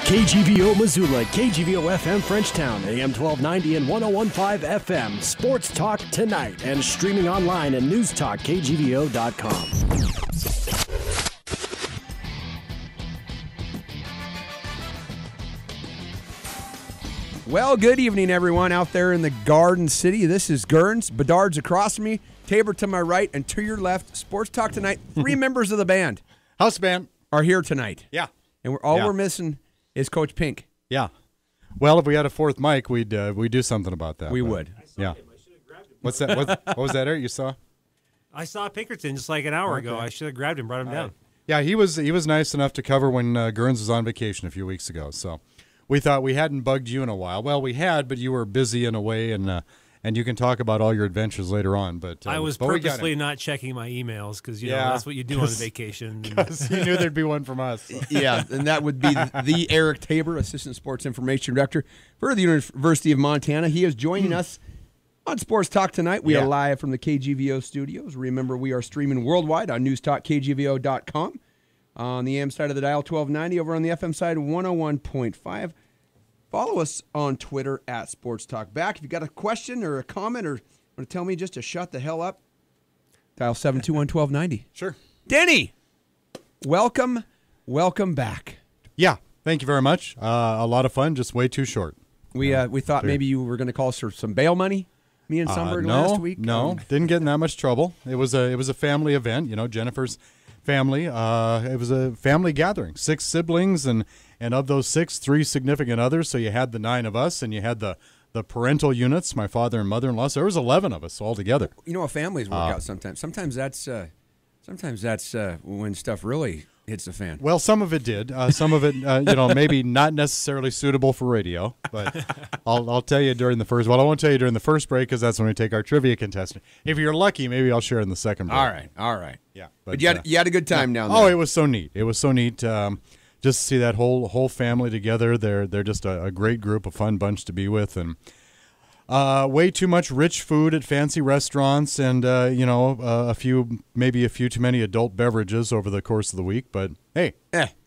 KGVO Missoula, KGVO FM Frenchtown, AM 1290 and 101.5 FM. Sports Talk Tonight and streaming online at Newstalk, KGVO.com. Well, good evening, everyone out there in the Garden City. This is Gurns, Bedard's across from me, Tabor to my right, and to your left. Sports Talk Tonight. 3 members of the band, house band, are here tonight. Yeah, and we're missing is Coach Pink. Yeah. Well, if we had a fourth mic, we'd do something about that. We would. Yeah. What's that? What was that, Eric? You saw? I saw Pinkerton just like an hour ago. I should have grabbed him, brought him down. Yeah, he was nice enough to cover when Gurns was on vacation a few weeks ago. So we thought we hadn't bugged you in a while. Well, we had, but you were busy in a way, and you can talk about all your adventures later on. But I was purposely not checking my emails because know that's what you do on vacation. Because you knew there'd be one from us. So. Yeah, and that would be the Eric Tabor, Assistant Sports Information Director for the University of Montana. He is joining us on Sports Talk Tonight. We are live from the KGVO studios. Remember, we are streaming worldwide on newstalk.kgvo.com. On the AM side of the dial, 1290. Over on the FM side, 101.5. Follow us on Twitter at Sports Talk Back. If you got a question or a comment or want to tell me just to shut the hell up, dial 721-1290. Sure. Denny, welcome back. Yeah, thank you very much. A lot of fun, just way too short. We thought maybe you were going to call us for some bail money. Me and Sunberg last week. No, didn't get in that much trouble. It was a family event. Jennifer's family. It was a family gathering. 6 siblings and of those 6, 3 significant others. So you had the 9 of us, and you had the parental units, my father and mother-in-law. So there was 11 of us all together. Families work out sometimes. Sometimes that's when stuff really hits the fan. Well, some of it did. Some of it, maybe not necessarily suitable for radio. But I'll tell you during the first. Well, I won't tell you during the first break because that's when we take our trivia contestant. If you're lucky, maybe I'll share in the second break. All right. Yeah, but you had a good time down there. Oh, it was so neat. It was so neat. Just to see that whole family together. They're just a great group, a fun bunch to be with, and way too much rich food at fancy restaurants, and a few too many adult beverages over the course of the week. But hey,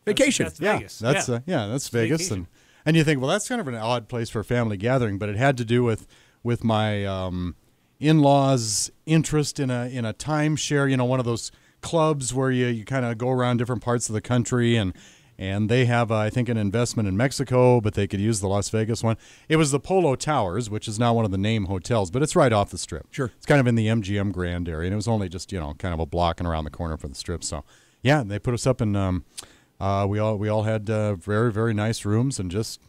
vacation. That's Vegas. That's Vegas, vacation. and you think, well, that's kind of an odd place for a family gathering, but it had to do with my in-laws' interest in a timeshare. One of those clubs where you kind of go around different parts of the country, and they have, I think, an investment in Mexico, but they could use the Las Vegas one. It was the Polo Towers, which is now one of the name hotels, but it's right off the Strip. Sure. It's kind of in the MGM Grand area, and it was only just, kind of a block and around the corner from the Strip. So, yeah, they put us up, and we all had very, very nice rooms and just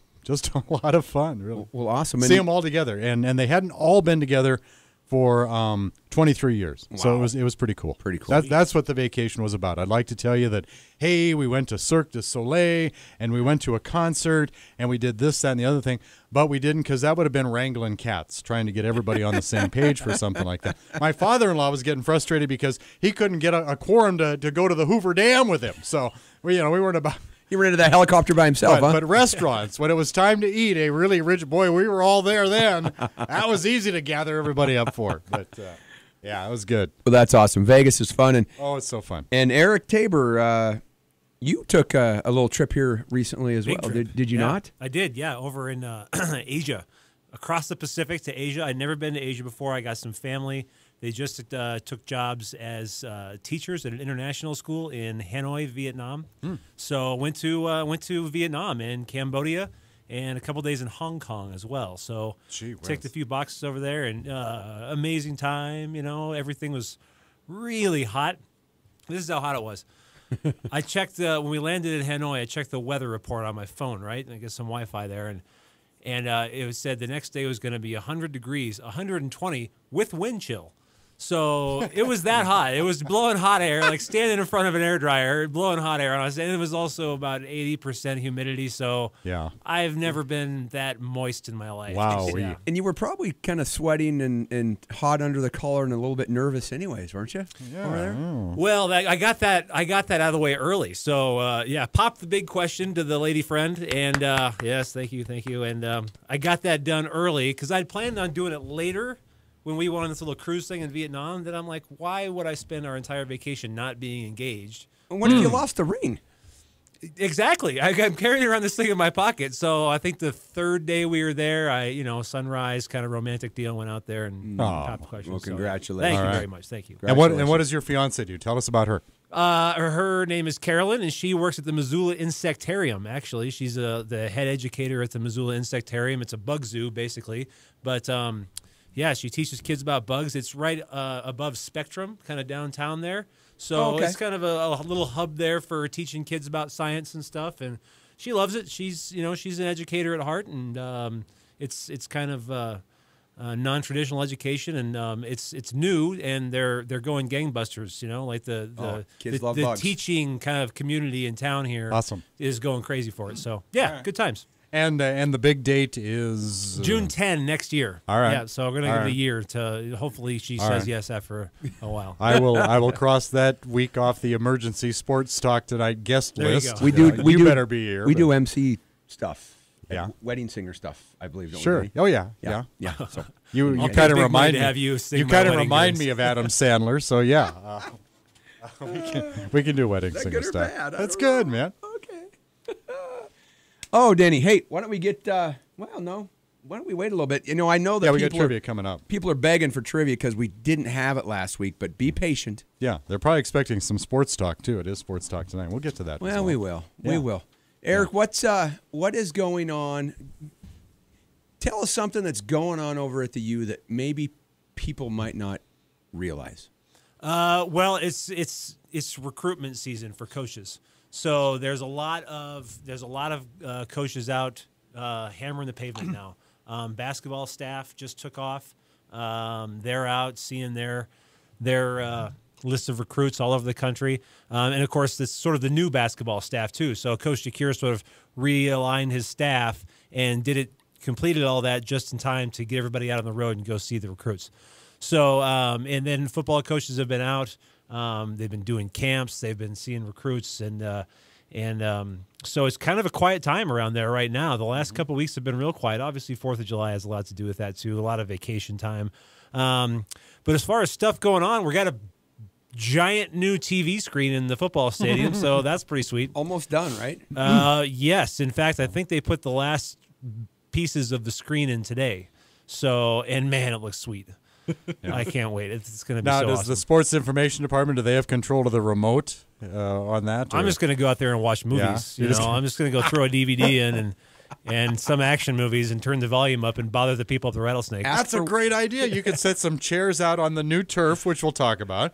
a lot of fun. Really. Well, awesome. See them all together, and they hadn't all been together for 23 years. Wow. So it was pretty cool. Pretty cool. That's what the vacation was about. I'd like to tell you that, hey, we went to Cirque du Soleil, and we went to a concert, and we did this, that, and the other thing, but we didn't because that would have been wrangling cats, trying to get everybody on the same page for something like that. My father-in-law was getting frustrated because he couldn't get a quorum to go to the Hoover Dam with him. So we weren't about... He rented that helicopter by himself, But restaurants, when it was time to eat, a really rich boy, we were all there then. That was easy to gather everybody up for. But, yeah, it was good. Well, that's awesome. Vegas is fun. Oh, it's so fun. And Eric Tabor, you took a little trip here recently as well. Did you not? I did, yeah, over in Asia, across the Pacific to Asia. I'd never been to Asia before. I got some family. They just took jobs as teachers at an international school in Hanoi, Vietnam. So went to Vietnam and Cambodia, and a couple days in Hong Kong as well. So ticked a few boxes over there, and amazing time. Everything was really hot. This is how hot it was. I checked when we landed in Hanoi. I checked the weather report on my phone, right? And I get some Wi-Fi there, and it said the next day was going to be 100 degrees, 120 with wind chill. So it was that hot. It was blowing hot air, like standing in front of an air dryer, blowing hot air. And it was also about 80% humidity. So yeah, I've never been that moist in my life. Wow. Yeah. And you were probably kind of sweating and hot under the collar and a little bit nervous anyways, weren't you? Yeah. Over there? Well, I got that out of the way early. So, popped the big question to the lady friend. And, yes, thank you. And I got that done early because I'd planned on doing it later. When we went on this little cruise thing in Vietnam, then I'm like, why would I spend our entire vacation not being engaged? What if you lost the ring? Exactly. I'm carrying around this thing in my pocket. So I think the third day we were there, sunrise kind of romantic deal, went out there and popped questions. Well, So, congratulations. thank you very much. Thank you. And what does your fiance do? Tell us about her. Her name is Carolyn, and she works at the Missoula Insectarium, actually. She's the head educator at the Missoula Insectarium. It's a bug zoo, basically. But, she teaches kids about bugs. It's right above Spectrum, kind of downtown there. So it's kind of a little hub there for teaching kids about science and stuff. And she loves it. She's an educator at heart, and it's kind of non-traditional education, and it's new, and they're going gangbusters. Like kids love bugs. Teaching kind of community in town here is going crazy for it. So good times. And the big date is June 10 next year. All right. Yeah, so we're gonna give it a year to hopefully she says yes after a while. I will cross that week off the emergency sports talk tonight guest There you list. go. You better be here. We do MC stuff. Yeah. Wedding singer stuff, I believe. Don't Sure. We? Oh yeah. Yeah. So You I'll kind of big money remind to me. have you sing You my kind of wedding remind dance. me of Adam Sandler. So yeah, we can do wedding Is that singer good or stuff. bad? I That's don't good, know. man. Okay. Oh, Denny, hey, why don't we get? Why don't we wait a little bit? I know that We got people trivia coming up. people are begging for trivia because we didn't have it last week. But be patient. Yeah, they're probably expecting some sports talk too. It is sports talk tonight. We'll get to that. as Well, we will. Yeah. We will. Eric, what is going on? Tell us something that's going on over at the U that maybe people might not realize. Well, it's recruitment season for coaches. So there's a lot of coaches out hammering the pavement now. Basketball staff just took off. They're out seeing their list of recruits all over the country. And, of course, this sort of the new basketball staff, too. So Coach DeCure sort of realigned his staff and completed all that just in time to get everybody out on the road and go see the recruits. So, and then football coaches have been out. They've been doing camps. They've been seeing recruits. And so it's kind of a quiet time around there right now. The last couple of weeks have been real quiet. Obviously, 4th of July has a lot to do with that, too. A lot of vacation time. But as far as stuff going on, we got a giant new TV screen in the football stadium, so that's pretty sweet. Almost done, right? Yes. In fact, I think they put the last pieces of the screen in today. So, and man, it looks sweet. I can't wait. It's going to be Now, so does awesome. the sports information department, do they have control of the remote on that? I'm just going to go out there and watch movies. Yeah. I'm just going to go throw a DVD in and some action movies and turn the volume up and bother the people at the Rattlesnake. That's a great idea. You could set some chairs out on the new turf, which we'll talk about.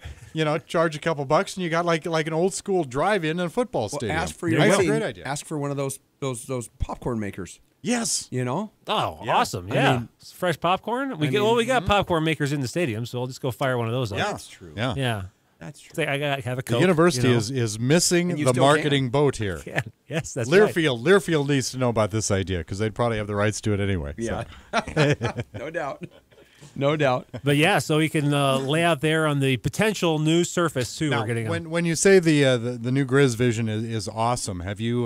Charge a couple bucks, and you got like an old school drive-in in a football stadium. Ask for your That's a wedding. great idea. Ask for one of those popcorn makers. Yes. Oh, awesome! Yeah, fresh popcorn. We got popcorn makers in the stadium, so I'll just go fire one of those up. Yeah. That's true. Yeah. That's true. It's like I got to have a Coke. The university is missing And you the still marketing boat here. Yeah. Yes, that's right. Learfield needs to know about this idea because they'd probably have the rights to it anyway. Yeah. No doubt. No doubt. But yeah, so we can lay out there on the potential new surface too. Now, we're getting on. when you say the new Grizz Vision is awesome, have you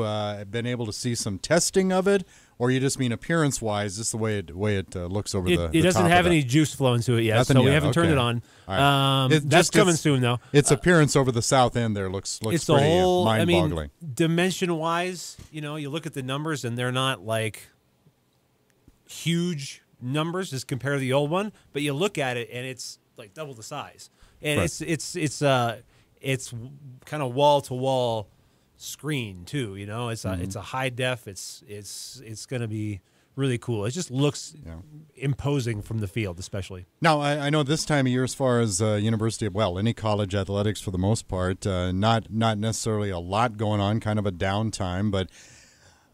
been able to see some testing of it, or you just mean appearance wise? This is the way it looks over the. It doesn't top have of any that. juice flowing to it yet, Nothing so we yet, haven't turned okay. it on. All right. That's coming soon though. Its appearance over the south end there looks It's pretty a whole. mind-boggling. Dimension wise, you look at the numbers and they're not like huge numbers as compared to the old one, but you look at it and it's like double the size, and Right. it's kind of wall to wall screen too. It's a high def. It's going to be really cool. It just looks imposing from the field, especially. Now, I know this time of year, as far as any college athletics for the most part, not necessarily a lot going on, kind of a downtime, but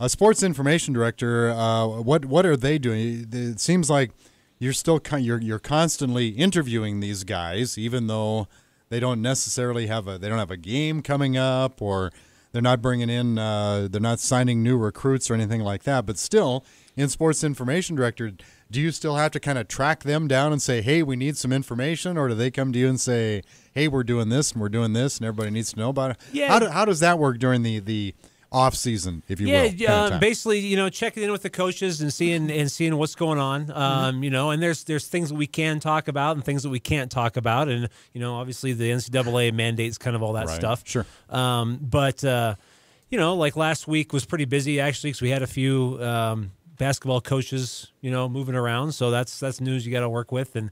a sports information director, what are they doing? It seems like you're still you're constantly interviewing these guys, even though they don't necessarily have a game coming up, or they're not bringing in they're not signing new recruits or anything like that. But still, in sports information director, do you still have to kind of track them down and say, hey, we need some information, or do they come to you and say, hey, we're doing this and we're doing this, and everybody needs to know about it? Yeah. How does that work during the off season, if you will? kind of time? Basically, checking in with the coaches and seeing what's going on. And there's things that we can talk about and things that we can't talk about, and obviously the NCAA mandates kind of all that Right. stuff. Sure. But like last week was pretty busy actually because we had a few basketball coaches, moving around. So that's news you got to work with, and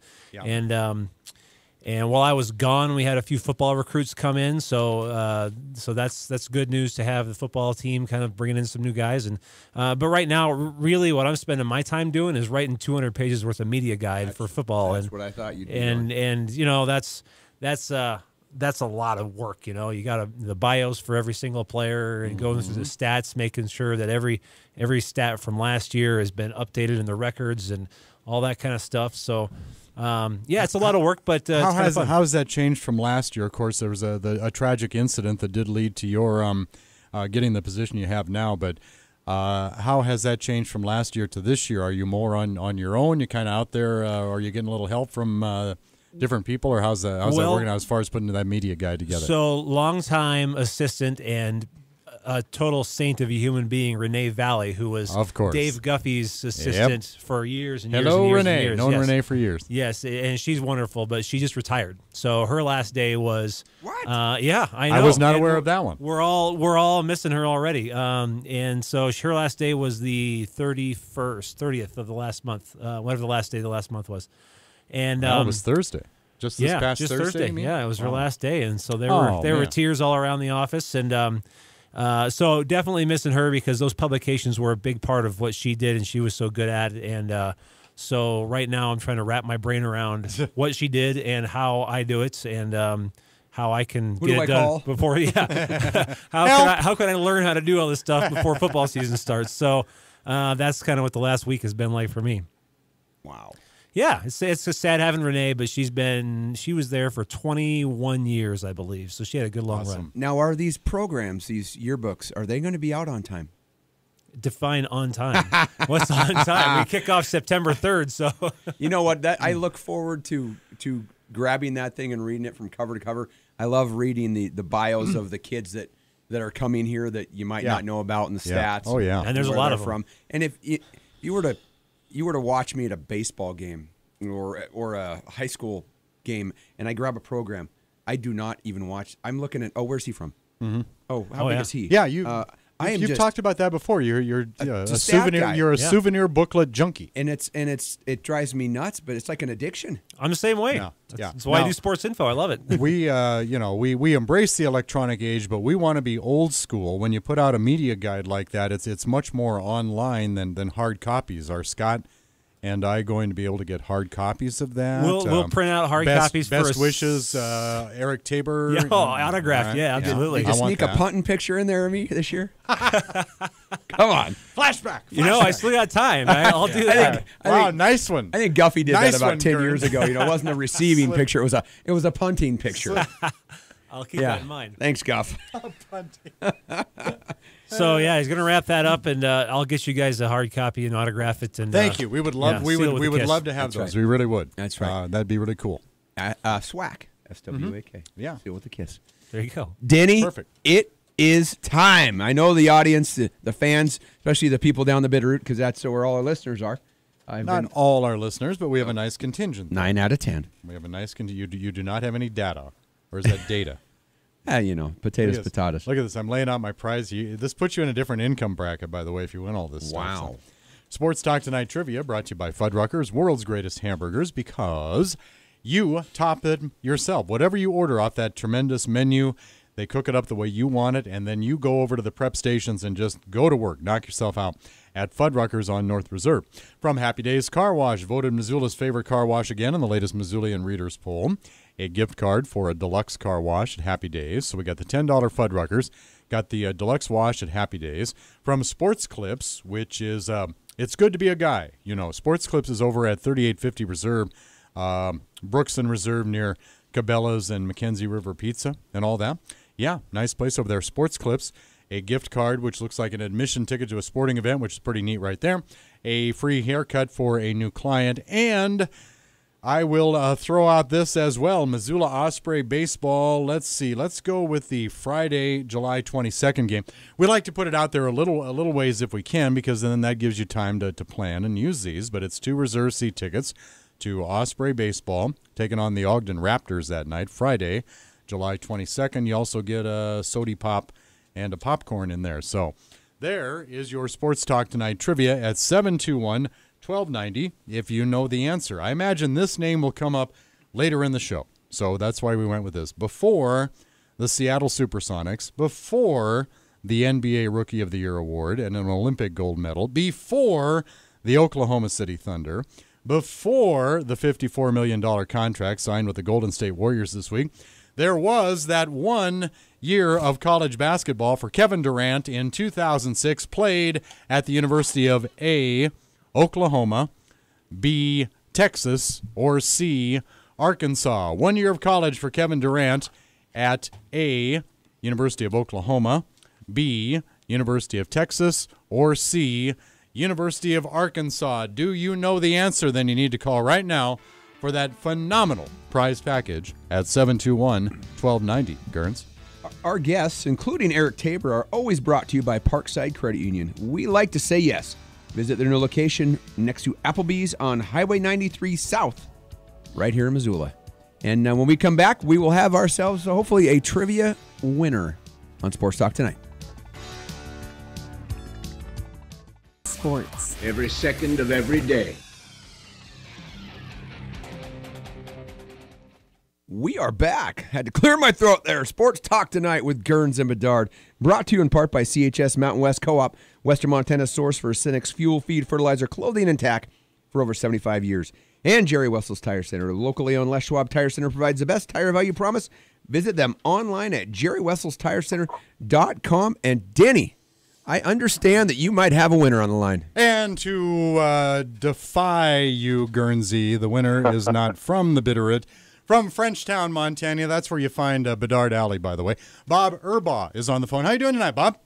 while I was gone, we had a few football recruits come in. So that's good news to have the football team kind of bringing in some new guys. And but right now, really, what I'm spending my time doing is writing 200 pages worth of media guide for football. That's what I thought you'd do. And that's a lot of work. You got the bios for every single player and going through the stats, making sure that every stat from last year has been updated in the records and all that kind of stuff. So. It's a lot of work, but how has that changed from last year? Of course, there was a tragic incident that did lead to your getting the position you have now. But how has that changed from last year to this year? Are you more on your own? You kind of out there, or are you getting a little help from different people, or how's that working out as far as putting that media guide together? So, longtime assistant and a total saint of a human being, Renee Valley, who was of course Dave Guffey's assistant for years and years Hello, and years Renee. and years. Known Yes. Renee for years. Yes, and she's wonderful, but she just retired. So her last day was what? Yeah, I know. I was not aware of that one. We're all missing her already. And so her last day was the 30th of the last month, whatever the last day of the last month was. And it was Thursday. Just this past just Thursday. Yeah, it was her last day, and so there were tears all around the office, and so definitely missing her because those publications were a big part of what she did, and she was so good at it. And so right now I'm trying to wrap my brain around what she did and how I do it, and how I can get it done before. How can I learn how to do all this stuff before football season starts? So that's kind of what the last week has been like for me. Wow. Yeah, it's just sad having Renee, but she was there for 21 years, I believe. So she had a good long run. Now, are these programs, these yearbooks, are they going to be out on time? Define on time. What's on time? We kick off September 3rd, so you know what? I look forward to grabbing that thing and reading it from cover to cover. I love reading the bios of the kids that are coming here that you might not know about, and the stats. Oh yeah, and there's a lot of them. And if you were to watch me at a baseball game or a high school game, and I grab a program, I do not even watch. I'm looking at, where's he from? Mm-hmm. Oh, how big is he? Yeah, you've talked about that before. You're a souvenir. Guy. You're a souvenir booklet junkie, and it drives me nuts. But it's like an addiction. I'm the same way. That's why I do sports info. I love it. We embrace the electronic age, but we want to be old school. When you put out a media guide like that, it's much more online than hard copies. Are Scott and I going to be able to get hard copies of that? We'll print out hard copies. Best wishes, Eric Tabor. Yeah, autographed. Right. Yeah, absolutely. You sneak a punting picture in there of me this year? Come on. Flashback. I still got time. I'll do that. Nice one. I think Guffey did that about 10 years ago. It wasn't a receiving picture. It was a punting picture. I'll keep that in mind. Thanks, Guff. So he's going to wrap that up, and I'll get you guys a hard copy and autograph it. And thank you. We would love we would love to have those. Right. We really would. That's right. That'd be really cool. SWAC, SWAK. Yeah, seal with a kiss. There you go, Denny. Perfect. It is time. I know the audience, the fans, especially the people down the Bitterroot, because that's where all our listeners are. Not all our listeners, but we have a nice contingent. 9 out of 10. We have a nice contingent. You do not have any data, or is that data? Potatoes. Look at this. I'm laying out my prize. This puts you in a different income bracket, by the way, if you win all this stuff. Wow. So. Sports Talk Tonight Trivia brought to you by Fuddruckers, world's greatest hamburgers, because you top it yourself. Whatever you order off that tremendous menu, they cook it up the way you want it, and then you go over to the prep stations and just go to work. Knock yourself out at Fuddruckers on North Reserve. From Happy Days Car Wash, voted Missoula's favorite car wash again in the latest Missoulian Readers Poll. A gift card for a deluxe car wash at Happy Days. So we got the $10 Fuddruckers, got the deluxe wash at Happy Days. From Sports Clips, which is, it's good to be a guy. Sports Clips is over at 3850 Reserve, Brooks and Reserve near Cabela's and Mackenzie River Pizza and all that. Yeah, nice place over there. Sports Clips, a gift card, which looks like an admission ticket to a sporting event, which is pretty neat right there. A free haircut for a new client, and I will throw out this as well. Missoula Osprey baseball. Let's see. Let's go with the Friday, July 22nd game. We like to put it out there a little ways if we can, because then that gives you time to plan and use these. But it's 2 reserve seat tickets to Osprey baseball, taking on the Ogden Raptors that night, Friday, July 22nd. You also get a Sody Pop and a popcorn in there. So there is your Sports Talk Tonight trivia at 721-1290 if you know the answer. I imagine this name will come up later in the show. So that's why we went with this. Before the Seattle Supersonics, before the NBA Rookie of the Year award and an Olympic gold medal, before the Oklahoma City Thunder, before the $54 million contract signed with the Golden State Warriors this week, there was that 1 year of college basketball for Kevin Durant in 2006, played at the University of A, Oklahoma, B, Texas, or C, Arkansas. 1 year of college for Kevin Durant at A, University of Oklahoma, B, University of Texas, or C, University of Arkansas. Do you know the answer? Then you need to call right now for that phenomenal prize package at 721-1290. Gerns? Our guests, including Eric Tabor, are always brought to you by Parkside Credit Union. We like to say yes. Visit their new location next to Applebee's on Highway 93 South, right here in Missoula. And when we come back, we will have ourselves, hopefully, a trivia winner on Sports Talk Tonight. Sports. Every second of every day. We are back. Had to clear my throat there. Sports Talk Tonight with Gerns and Bedard. Brought to you in part by CHS Mountain West Co-op, Western Montana's source for Cenex fuel, feed, fertilizer, clothing, and tack for over 75 years. And Jerry Wessel's Tire Center. Locally owned Les Schwab Tire Center provides the best tire value promise. Visit them online at jerrywesselstirecenter.com. And Denny, I understand that you might have a winner on the line. And to defy you, Guernsey, the winner is not from the Bitterroot, from Frenchtown, Montana. That's where you find Bedard Alley, by the way. Bob Urbaugh is on the phone. How you doing tonight, Bob?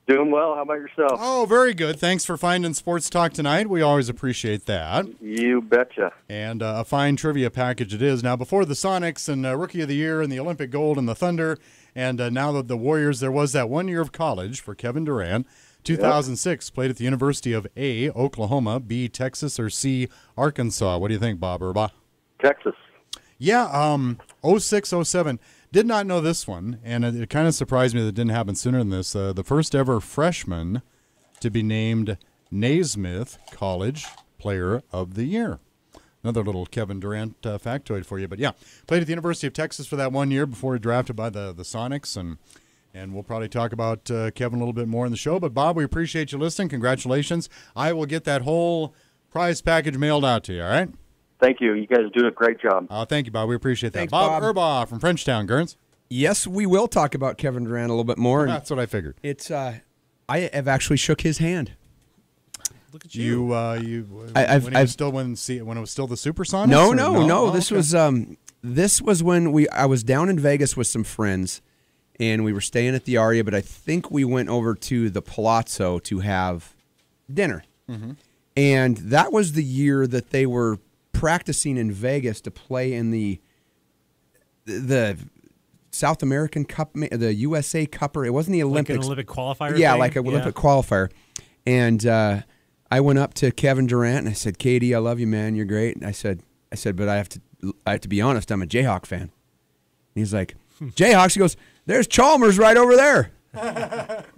Doing well. How about yourself? Oh, very good. Thanks for finding Sports Talk Tonight. We always appreciate that. You betcha. And a fine trivia package it is. Now, before the Sonics and Rookie of the Year and the Olympic Gold and the Thunder, and now that the Warriors, there was that 1 year of college for Kevin Durant. 2006, played at the University of A, Oklahoma, B, Texas, or C, Arkansas. What do you think, Bob Urbaugh? Texas. Yeah, 06, 07. Did not know this one, and it kind of surprised me that it didn't happen sooner than this. The first ever freshman to be named Naismith College Player of the Year. Another little Kevin Durant factoid for you. But, yeah, played at the University of Texas for that 1 year before he drafted by the Sonics, and we'll probably talk about Kevin a little bit more in the show. But, Bob, we appreciate you listening. Congratulations. I will get that whole prize package mailed out to you, all right? Thank you. You guys are doing a great job. Thank you, Bob. We appreciate that. Thanks, Bob Bob. Urbaugh from Frenchtown, Gerns. Yes, we will talk about Kevin Durant a little bit more. That's what I figured. It's I have actually shook his hand. Look at you. When it was still the Supersonics? No. This okay. was when I was down in Vegas with some friends, and we were staying at the Aria, but I think we went over to the Palazzo to have dinner. Mm-hmm. And that was the year that they were practicing in Vegas to play in the South American Cup, the USA Cup, or it wasn't the Olympics. Like an Olympic qualifier? Yeah, thing? like an Olympic qualifier. And I went up to Kevin Durant and I said, "KD, I love you, man. You're great." And I said, but I have to be honest. I'm a Jayhawk fan. And he's like, "Jayhawks?" He goes, "There's Chalmers right over there."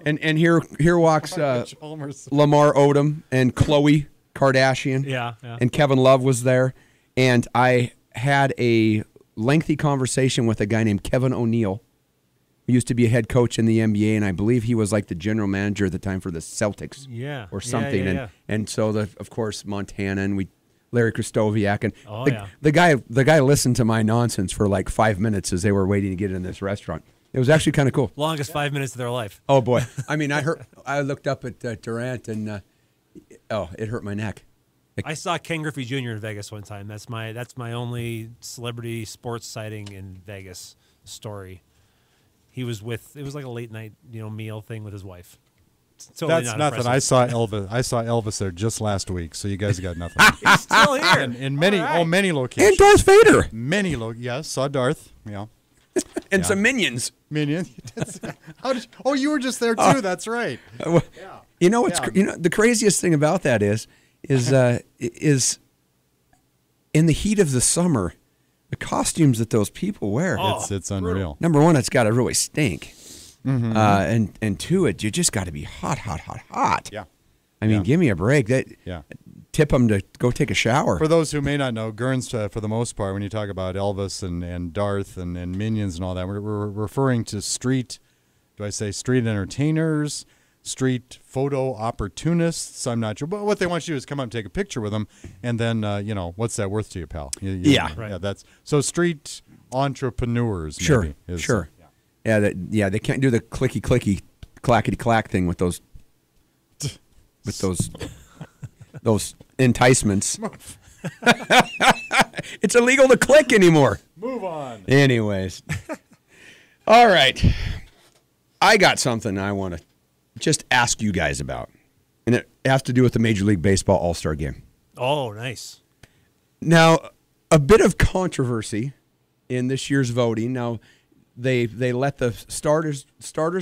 and here walks Lamar Odom and Khloe Kardashian. Yeah. And Kevin Love was there. And I had a lengthy conversation with a guy named Kevin O'Neal, who used to be a head coach in the NBA, and I believe he was like the general manager at the time for the Celtics. Or something. And so, of course, Montana, and Larry Kristoviak. And the guy listened to my nonsense for like 5 minutes as they were waiting to get in this restaurant. It was actually kind of cool. Longest 5 minutes of their life. Oh, boy. I mean, I looked up at Durant, and it hurt my neck. I saw Ken Griffey Jr. in Vegas one time. That's my only celebrity sports sighting in Vegas story. It was like a late night meal thing with his wife. Totally That's not nothing. I saw Elvis there just last week, so you guys got nothing. He's still here. in many locations. And Darth Vader. Yes, saw Darth. Yeah. And some Minions. Minions. You were just there too. That's right. The craziest thing about that is in the heat of the summer, the costumes that those people wear. It's unreal. Number one, it's got to really stink. and to it, you just got to be hot. Yeah. I mean, give me a break. Tip them to go take a shower. For those who may not know, Gurns, for the most part, when you talk about Elvis and Darth and Minions and all that, we're referring to street entertainers, street photo opportunists. I'm not sure. But what they want you to do is come up and take a picture with them, and then, what's that worth to you, pal? That's so street entrepreneurs. Sure, maybe, sure. They can't do the clicky, clackety clack thing with those those enticements. It's illegal to click anymore. Move on. Anyways. All right. I got something I want to just ask you guys about. And it has to do with the Major League Baseball All-Star Game. Oh, nice. Now, a bit of controversy in this year's voting. Now, they let the starters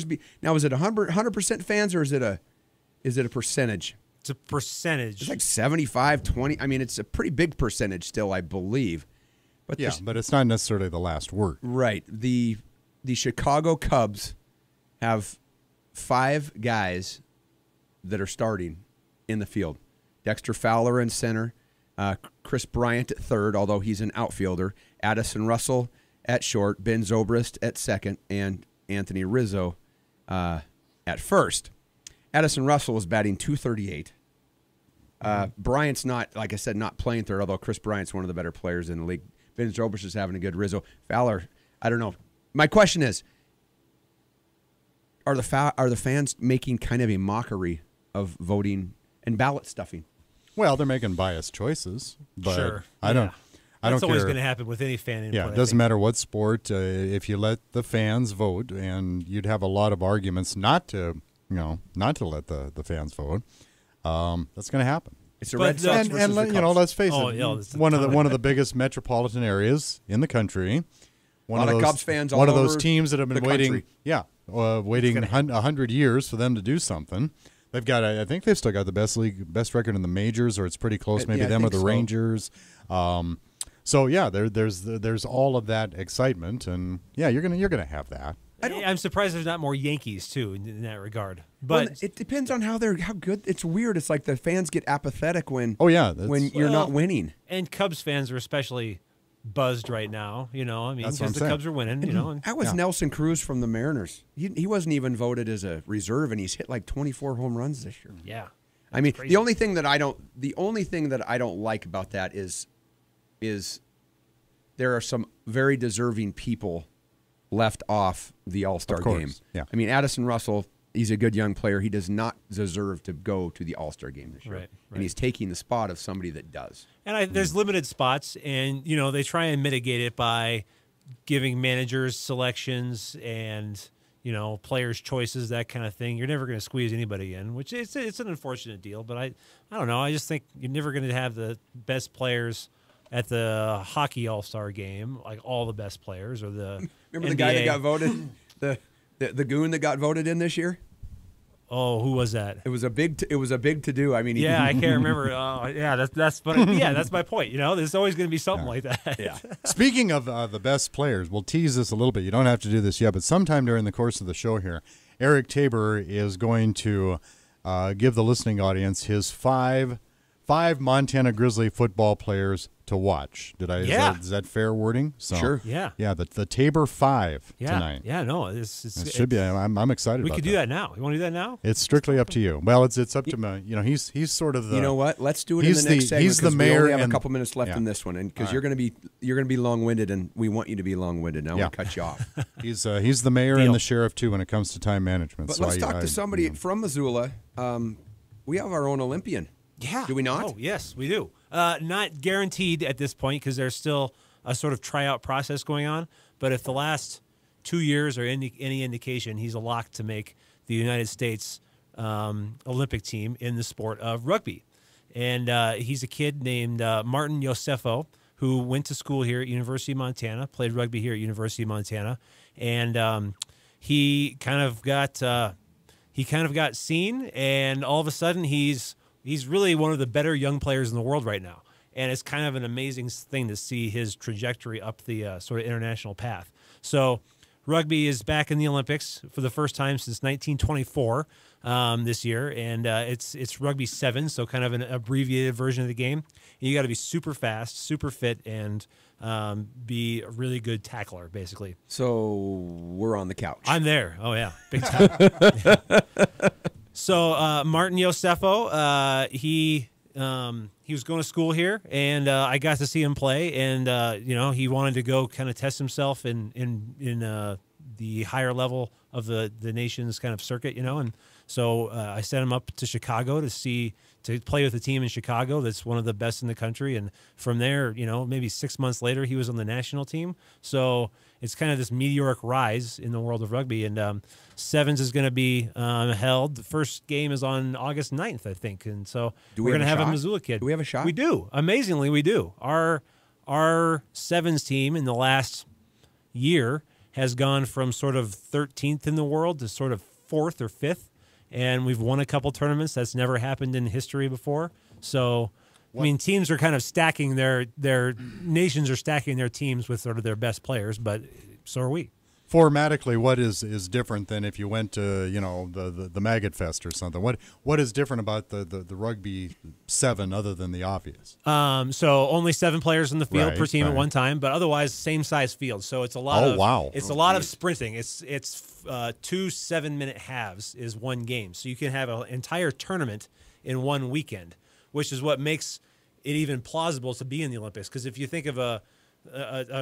be. Now, is it 100% fans or is it a percentage? It's a percentage. It's like 75, 20. I mean, it's a pretty big percentage still, I believe. But but it's not necessarily the last word. Right. The Chicago Cubs have 5 guys that are starting in the field. Dexter Fowler in center, Chris Bryant at third, although he's an outfielder, Addison Russell at short, Ben Zobrist at second, and Anthony Rizzo at first. Addison Russell was batting .238. Bryant's not, like I said, not playing third, although Chris Bryant's one of the better players in the league. Ben Zobrist is having a good Rizzo. Fowler, I don't know. My question is, are the fans making kind of a mockery of voting and ballot stuffing? Well, they're making biased choices, but Sure. I don't That's always care. going to happen with any fan input. Yeah, it doesn't matter what sport. If you let the fans vote, and you'd have a lot of arguments not to let the fans vote. That's going to happen. It's a Red Sox versus the Cubs. Let's face it. One of the biggest metropolitan areas in the country. A lot of Cubs fans all One of over those teams that have been the waiting. country. Waiting 100 years for them to do something. They've got. I think they've still got the best record in the majors, or it's pretty close. Maybe them or the Rangers. There's all of that excitement, and you're gonna have that. I'm surprised there's not more Yankees too in that regard. But it depends on how good. It's weird. It's like the fans get apathetic when you're not winning. And Cubs fans are especially buzzed right now. That's because the Cubs are winning. That was Nelson Cruz from the Mariners. He wasn't even voted as a reserve, and he's hit like 24 home runs this year. Yeah. I mean, crazy. the only thing that I don't like about that is there are some very deserving people left off the All-Star game. Yeah. I mean, Addison Russell, he's a good young player. He does not deserve to go to the All-Star game this year. Right. And he's taking the spot of somebody that does. And there's limited spots, and they try and mitigate it by giving managers selections and players choices, that kind of thing. You're never going to squeeze anybody in, which it's an unfortunate deal. But I don't know. I just think you're never going to have the best players at the hockey All-Star game, like all the best players, or the Remember NBA. the guy that got voted, the goon that got voted in this year? Oh, who was that? It was a big to do. I mean, I can't remember. That's my point. There's always going to be something like that. Yeah. Speaking of the best players, we'll tease this a little bit. You don't have to do this yet, but sometime during the course of the show here, Eric Tabor is going to give the listening audience his five Montana Grizzly football players to watch. Is that fair wording? So, sure. Yeah. Yeah, the Tabor 5 Yeah. tonight. Yeah, no. It should be. I'm excited We about could do that now. You want to do that now? It's strictly up to you. Well, it's up to me. He's sort of the. You know what? Let's do it in the next segment. He's the 'cause mayor. We only have and, a couple minutes left in this one, and because All you're going to be long-winded, and we want you to be long-winded. Now we'll cut you off. He's the mayor Deal. and the sheriff too when it comes to time management. But So let's talk to somebody from Missoula. We have our own Olympian. Yeah. Do we not? Oh, yes, we do. Not guaranteed at this point because there's still a sort of tryout process going on. But if the last 2 years are any indication, he's a lock to make the United States Olympic team in the sport of rugby. And he's a kid named Martin Yosefo, who went to school here at University of Montana, played rugby here at University of Montana, and he kind of got seen, and all of a sudden he's really one of the better young players in the world right now. And it's kind of an amazing thing to see his trajectory up the sort of international path. So rugby is back in the Olympics for the first time since 1924 this year, and it's rugby 7, so kind of an abbreviated version of the game. And you got to be super fast, super fit, and be a really good tackler, basically. So we're on the couch. I'm there. Oh yeah, big time. So Martin Iosefo, he was going to school here, and I got to see him play, and he wanted to go kind of test himself in the higher level of the nation's kind of circuit, and so I sent him up to Chicago to play with a team in Chicago that's one of the best in the country, and from there, maybe 6 months later, he was on the national team. So it's kind of this meteoric rise in the world of rugby, and sevens is going to be held. The first game is on August 9th, I think, and so we're going to have a Missoula kid. Do we have a shot? We do. Amazingly, we do. Our sevens team in the last year has gone from sort of 13th in the world to sort of 4th or 5th, and we've won a couple tournaments. That's never happened in history before. So, I mean, teams are kind of stacking their nations are stacking their teams with sort of their best players, but so are we. Formatically, what is different than if you went to the Maggot Fest or something? What is different about the rugby 7 other than the obvious? So only 7 players in the field per team right. at one time, but otherwise same size field. So it's a lot a lot of sprinting. It's 2 7-minute halves is one game. So you can have an entire tournament in one weekend, which is what makes it even plausible to be in the Olympics. Because if you think of a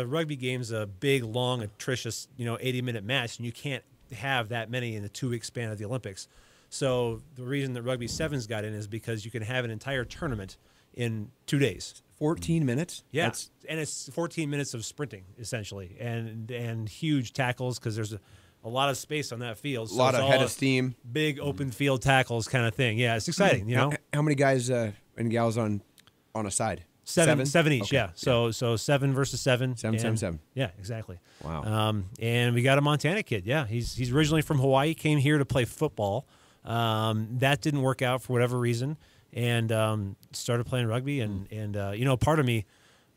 rugby game's a big, long, atrocious, 80-minute match, and you can't have that many in the 2-week span of the Olympics. So the reason that rugby sevens got in is because you can have an entire tournament in 2 days. 14 minutes? Yeah, and it's 14 minutes of sprinting essentially, and huge tackles because there's a lot of space on that field. So a lot of head of steam, big open field tackles kind of thing. Yeah, it's exciting. How many guys and gals on a side? Seven each, okay. yeah. So 7 versus 7. 7. Yeah, exactly. Wow. And we got a Montana kid. Yeah, he's originally from Hawaii. Came here to play football. That didn't work out for whatever reason, and started playing rugby. And part of me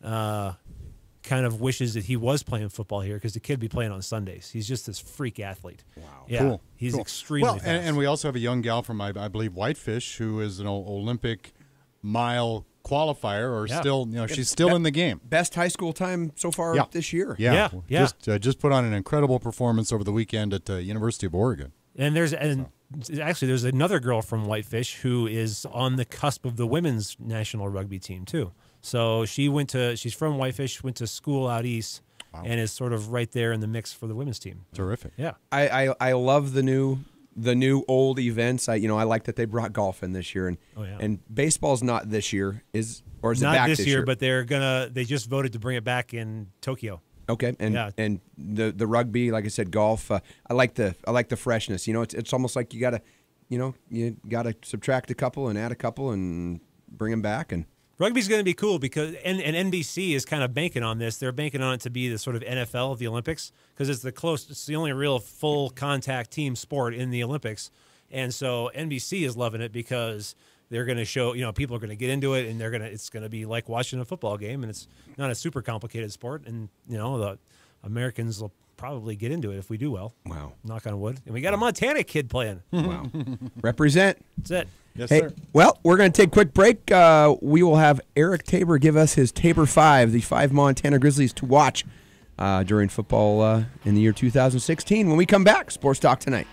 kind of wishes that he was playing football here because the kid be playing on Sundays. He's just this freak athlete. Wow. Yeah, cool. He's cool. extremely fast. And we also have a young gal from I believe Whitefish who is an Olympic mile qualifier, or still, she's still in the game. Best high school time so far this year. Yeah. Just put on an incredible performance over the weekend at the University of Oregon. And there's another girl from Whitefish who is on the cusp of the women's national rugby team too. So she's from Whitefish, went to school out east, and is sort of right there in the mix for the women's team. Terrific. Yeah. I love the new old events. I like that they brought golf in this year, and baseball's not this year, is it not back this year? But they just voted to bring it back in Tokyo. Okay, and the rugby, like I said, golf. I like the freshness. It's almost like you gotta subtract a couple and add a couple and bring them back. And rugby's going to be cool because and NBC is kind of banking on this. They're banking on it to be the sort of NFL of the Olympics because it's the only real full contact team sport in the Olympics, and so NBC is loving it because they're going to show people are going to get into it, and it's going to be like watching a football game, and it's not a super complicated sport, and the Americans will probably get into it if we do well. Wow. Knock on wood. And we got a Montana kid playing. Wow. Represent. That's it. Yes, hey, sir. Well, we're going to take a quick break. We will have Eric Tabor give us his Tabor 5, the 5 Montana Grizzlies to watch during football in the year 2016. When we come back, Sports Talk Tonight.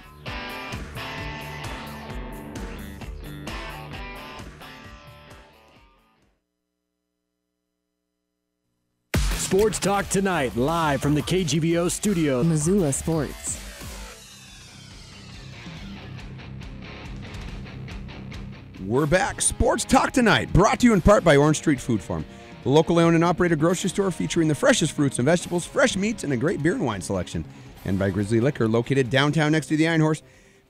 Sports Talk Tonight, live from the KGVO studio. Missoula Sports. We're back. Sports Talk Tonight, brought to you in part by Orange Street Food Farm, the locally owned and operated grocery store featuring the freshest fruits and vegetables, fresh meats, and a great beer and wine selection. And by Grizzly Liquor, located downtown next to the Iron Horse.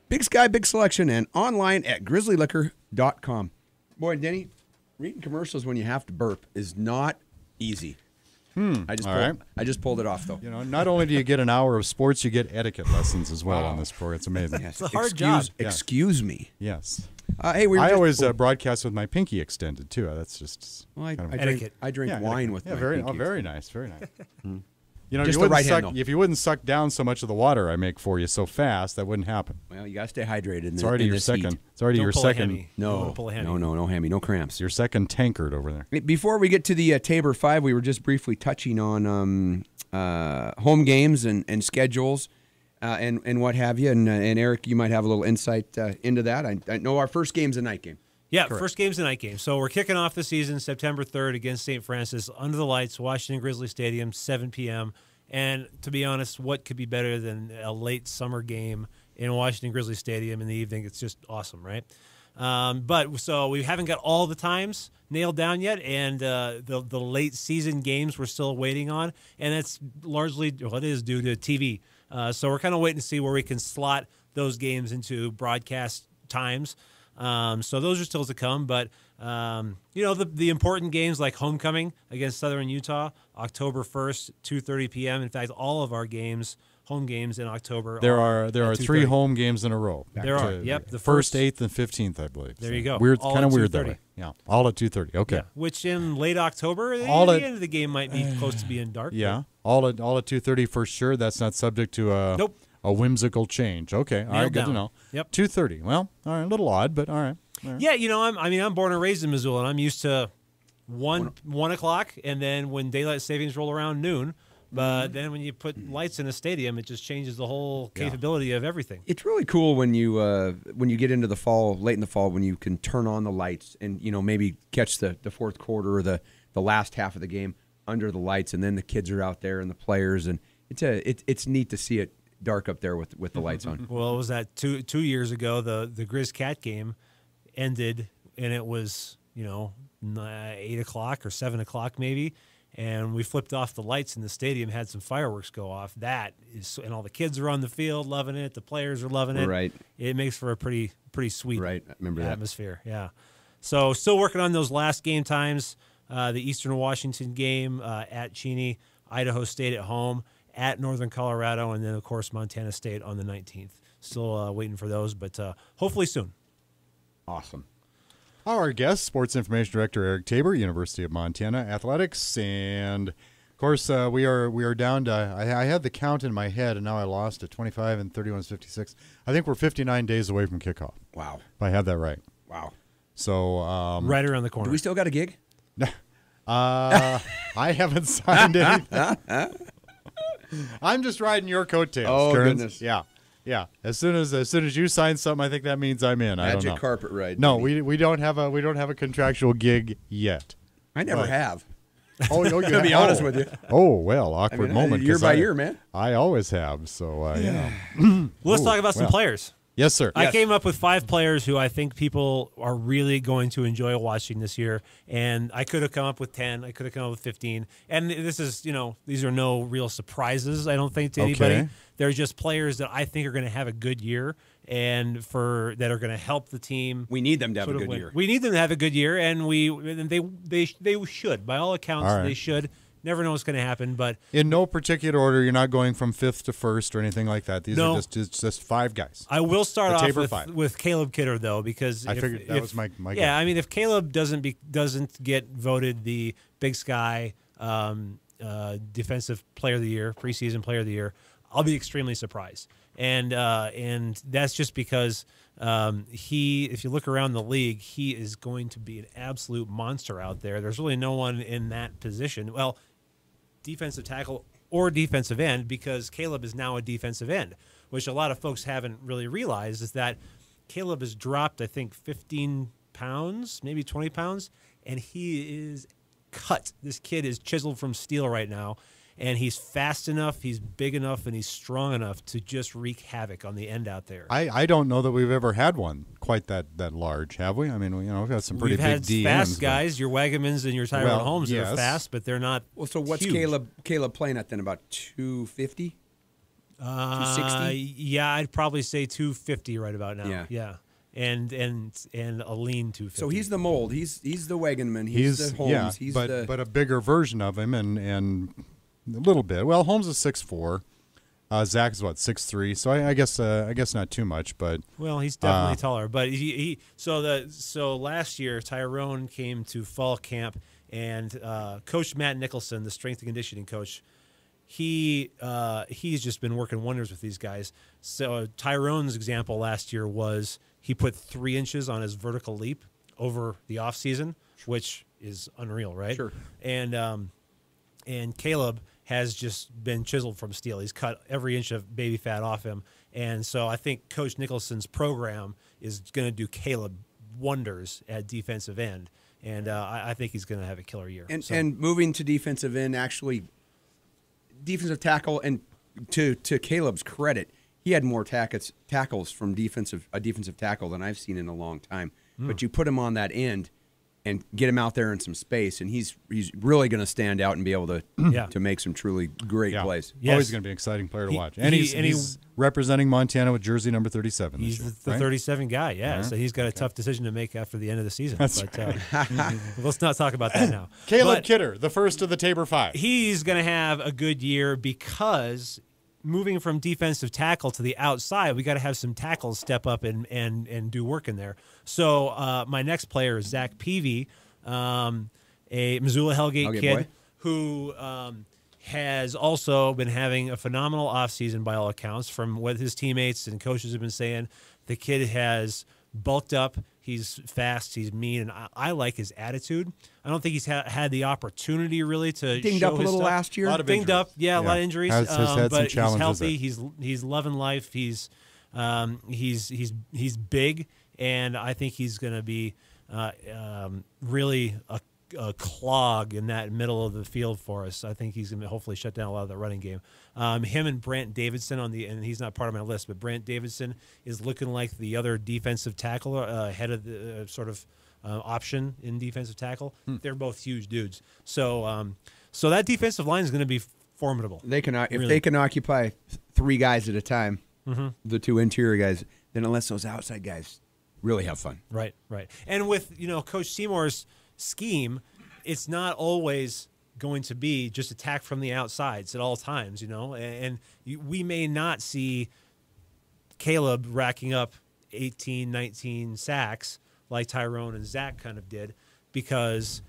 Big Sky, big selection, and online at grizzlyliquor.com. Boy, Denny, reading commercials when you have to burp is not easy. I just pulled it off, though. Not only do you get an hour of sports, you get etiquette lessons as well on this program. It's amazing. Yes. It's a hard job. Excuse me. Yes. Hey, I always broadcast with my pinky extended too. That's just etiquette. I drink wine with my very pinky very nice, very nice. You know, Just you the wouldn't right hand, suck, though. if you wouldn't suck down so much of the water I make for you so fast, that wouldn't happen. Well, you got to stay hydrated. It's already your second. It's already Don't your pull a second. hammy. You don't wanna pull a hammy. No hammy, no cramps. Your second tankard over there. Before we get to the Tabor 5, we were just briefly touching on home games and schedules and what have you. And Eric, you might have a little insight into that. I know our first game's a night game. Yeah, first game's a night game. So we're kicking off the season September 3rd against St. Francis under the lights, Washington Grizzly Stadium, 7 p.m. And to be honest, what could be better than a late summer game in Washington Grizzly Stadium in the evening? It's just awesome, right? But so we haven't got all the times nailed down yet, and the late season games we're still waiting on, and it's largely it is due to TV. So we're kind of waiting to see where we can slot those games into broadcast times. So those are still to come, but the important games like homecoming against Southern Utah, October 1st, 2:30 p.m. In fact, all of our games, home games in October. There are 3 2:30. home games in a row. There are. Yep, the first, 8th, and 15th, I believe. There you go. Weird, All kind of at weird that 2:30. way. Yeah, all at 2:30. Okay. Yeah, which in late October, the end of the game might be close to being dark. Yeah, all at 2:30 for sure. That's not subject to a Nope. a whimsical change. Okay, all right, Nailed good to down. know. Yep. 2:30. Well, all right, a little odd, but all right. Yeah, I'm born and raised in Missoula, and I'm used to 1 o'clock, and then when daylight savings roll around noon. But then when you put lights in a stadium, it just changes the whole capability of everything. It's really cool when you get into the fall, late in the fall, when you can turn on the lights and maybe catch the fourth quarter or the last half of the game under the lights, and then the kids are out there and the players, and it's neat to see it dark up there with the lights on. Well, it was that two years ago the Grizz Cat game ended, and it was 8 o'clock or 7 o'clock maybe. And we flipped off the lights in the stadium, had some fireworks go off. And all the kids are on the field loving it. The players are loving it. Right. It makes for a pretty sweet I remember that. atmosphere. Yeah. So still working on those last game times. The Eastern Washington game at Cheney, Idaho State at home, at Northern Colorado, and then, of course, Montana State on the 19th. Still waiting for those, but hopefully soon. Awesome. Our guest, Sports Information Director Eric Tabor, University of Montana Athletics, and of course we are down to. I had the count in my head, and now I lost it. 25 and 31 is 56. I think we're 59 days away from kickoff. Wow. If I have that right. Wow. So Right around the corner. Do we still got a gig? I haven't signed anything. I'm just riding your coattails. Oh, Kearns. goodness. Yeah. As soon as you sign something, I think that means I'm in. I don't know. Magic carpet ride. No, baby. we don't have a contractual gig yet. I never have. Oh, you To be honest with you. Oh well, awkward moment. Year 'cause by year, man. I always have. So yeah. Well, let's talk about some well. players. Yes, sir. I came up with 5 players who I think people are really going to enjoy watching this year, and I could have come up with 10. I could have come up with 15. And this is, these are no real surprises, I don't think, to anybody. Okay. They're just players that I think are going to have a good year and that are going to help the team. We need them to have a sort of good win. year. We need them to have a good year, and they should. By all accounts, All right. they should. Never know what's going to happen, but In no particular order, you're not going from 5th to 1st or anything like that. These No. are just 5 guys. I will start The off Tabor five. with Caleb Kidder, though, because I figured that was my yeah. guess. I mean, if Caleb doesn't get voted the Big Sky Defensive Player of the Year, preseason Player of the Year, I'll be extremely surprised. And that's just because if you look around the league, he is going to be an absolute monster out there. There's really no one in that position. Well, defensive tackle or defensive end, because Caleb is now a defensive end, which a lot of folks haven't really realized is that Caleb has dropped, I think, 15 pounds, maybe 20 pounds, and he is cut. This kid is chiseled from steel right now, and he's fast enough, he's big enough, and he's strong enough to just wreak havoc on the end out there. I don't know that we've ever had one quite that large, have we? I mean, we've got some pretty We've had big DNs. fast guys, your Wagamans and your Tyrone Well, Holmes that are yes. fast, but they're not. Well, so what's huge. Caleb playing at then? About 250? 260? Yeah, I'd probably say 250 right about now. Yeah. And a lean 250. So he's the mold. He's the Wagonman. He's the Holmes. yeah, he's but a bigger version of him and a little bit. Well, Holmes is 6'4". Zach is 6'3". So I guess not too much, but Well, he's definitely taller. But so last year Tyrone came to fall camp, and Coach Matt Nicholson, the strength and conditioning coach, he's just been working wonders with these guys. So Tyrone's example last year was he put 3 inches on his vertical leap over the offseason, which is unreal, right? Sure. And Caleb has just been chiseled from steel. He's cut every inch of baby fat off him. And so I think Coach Nicholson's program is going to do Caleb wonders at defensive end. And I think he's going to have a killer year. And moving to defensive end, actually, defensive tackle, and to Caleb's credit, he had more tackles from a defensive tackle than I've seen in a long time. But you put him on that end and get him out there in some space, and he's really going to stand out and be able to make some truly great plays. Yes. Always going to be an exciting player to watch. And he's representing Montana with jersey number 37. He's the 37 guy, yeah. So he's got a tough decision to make after the end of the season. That's right. Let's not talk about that now. Caleb Kidder, the first of the Tabor 5. He's going to have a good year because moving from defensive tackle to the outside, we got to have some tackles step up and do work in there. So my next player is Zach Peavy, a Missoula Hellgate kid boy. who has also been having a phenomenal offseason by all accounts. From what his teammates and coaches have been saying, the kid has bulked up. He's fast. He's mean, and I like his attitude. I don't think he's had the opportunity really to Dinged show up a his little stuff. last year. A lot of Dinged injuries. up, a lot of injuries. Has had but some he's healthy. challenges He's loving life. He's big, and I think he's going to be really a clog in that middle of the field for us. I think he's going to hopefully shut down a lot of the running game. Him and Brant Davidson and he's not part of my list, but Brant Davidson is looking like the other defensive tackle head of the sort of option in defensive tackle. They're both huge dudes. So so that defensive line is going to be formidable. If they can occupy 3 guys at a time, the 2 interior guys, then it lets those outside guys really have fun. Right. And with Coach Seymour's scheme, it's not always going to be just attack from the outsides at all times, and we may not see Caleb racking up 18, 19 sacks like Tyrone and Zach kind of did, because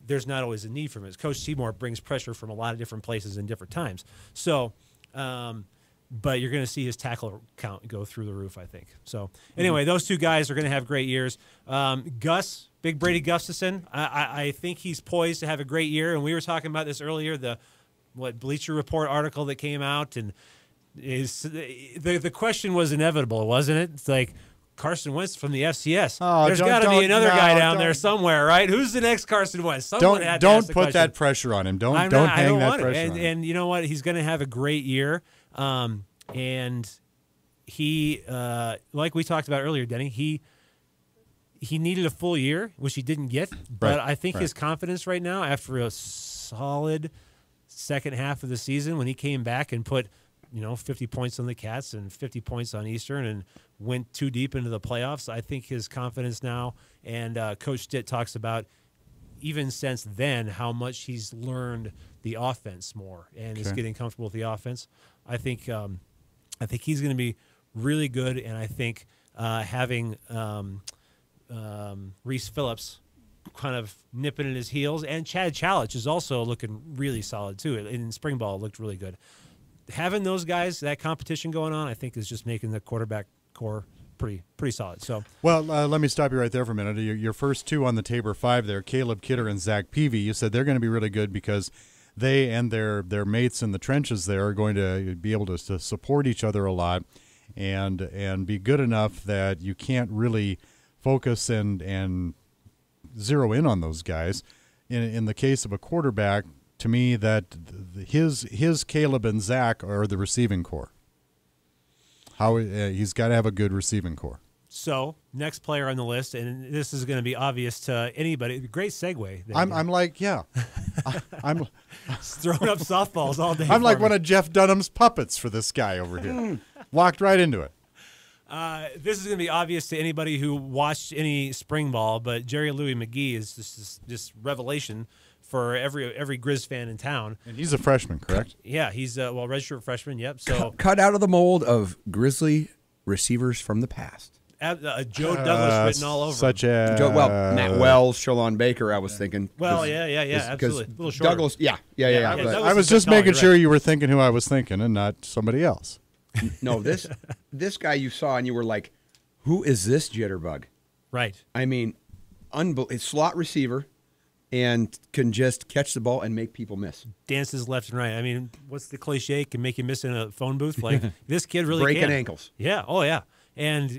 there's not always a need for him. Coach Seymour brings pressure from a lot of different places and different times. So, but you're going to see his tackle count go through the roof, I think. So anyway, those 2 guys are going to have great years. Big Brady Gustafson, I think he's poised to have a great year. And we were talking about this earlier, the Bleacher Report article that came out, and the question was inevitable, wasn't it? It's like Carson Wentz from the FCS. There's got to be another guy down there somewhere, right? Who's the next Carson Wentz? Someone had to ask the put question. that pressure on him. Don't hang that pressure on him. And you know what? He's going to have a great year. And he, like we talked about earlier, Denny, he needed a full year, which he didn't get. But I think his confidence right now, after a solid second half of the season, when he came back and put 50 points on the Cats and 50 points on Eastern and went too deep into the playoffs, I think his confidence now, and Coach Stitt talks about even since then how much he's learned the offense more and is getting comfortable with the offense. I think he's going to be really good, and I think having Reese Phillips kind of nipping at his heels, and Chad Chalich is also looking really solid too. In spring ball, it looked really good. Having those guys, that competition going on, I think is just making the quarterback core pretty solid. So, well, let me stop you right there for a minute. Your first 2 on the Tabor 5 there, Caleb Kidder and Zach Peavy, you said they're going to be really good because they and their mates in the trenches there are going to be able to support each other a lot and be good enough that you can't really focus and zero in on those guys. In the case of a quarterback, to me, that his Caleb and Zach are the receiving core. He's got to have a good receiving core. So, next player on the list, and this is going to be obvious to anybody. Great segue. I'm like, yeah. I'm throwing up softballs all day. I'm like one of Jeff Dunham's puppets for this guy over here. Walked right into it. This is going to be obvious to anybody who watched any spring ball, but Jerry Louis McGee is this revelation for every Grizz fan in town. And he's a freshman, correct? Yeah, he's redshirt freshman. Yep. So cut out of the mold of Grizzly receivers from the past. Joe Douglas written all over Such him. as Matt Wells, Shalon Baker. I was thinking. Well, absolutely. A little shorter. Douglas, yeah. Douglas I was is just taller, making you're sure right. you were thinking who I was thinking and not somebody else. No, this guy you saw and you were like, who is this jitterbug? Right. I mean, slot receiver, and can just catch the ball and make people miss. Dances left and right. I mean, what's the cliche? Can make you miss in a phone booth. Like this kid really Breaking can. ankles. Yeah. Oh yeah. And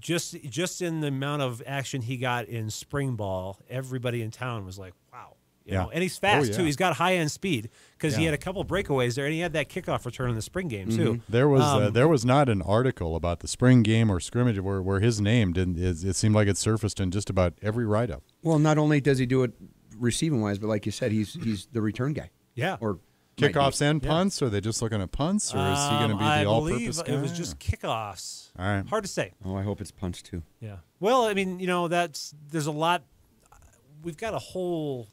just in the amount of action he got in spring ball, everybody in town was like, wow. You know, and he's fast too. He's got high end speed because he had a couple breakaways there, and he had that kickoff return in the spring game too. There was not an article about the spring game or scrimmage where his name didn't. It seemed like it surfaced in just about every write up. Well, not only does he do it receiving wise, but like you said, he's the return guy. Yeah. Or Kickoffs and punts? Or are they just looking at punts, or is he going to be the all-purpose guy? It was just kickoffs. All right. Hard to say. Oh, I hope it's punts too. Yeah. Well, I mean, there's a lot. We've got a whole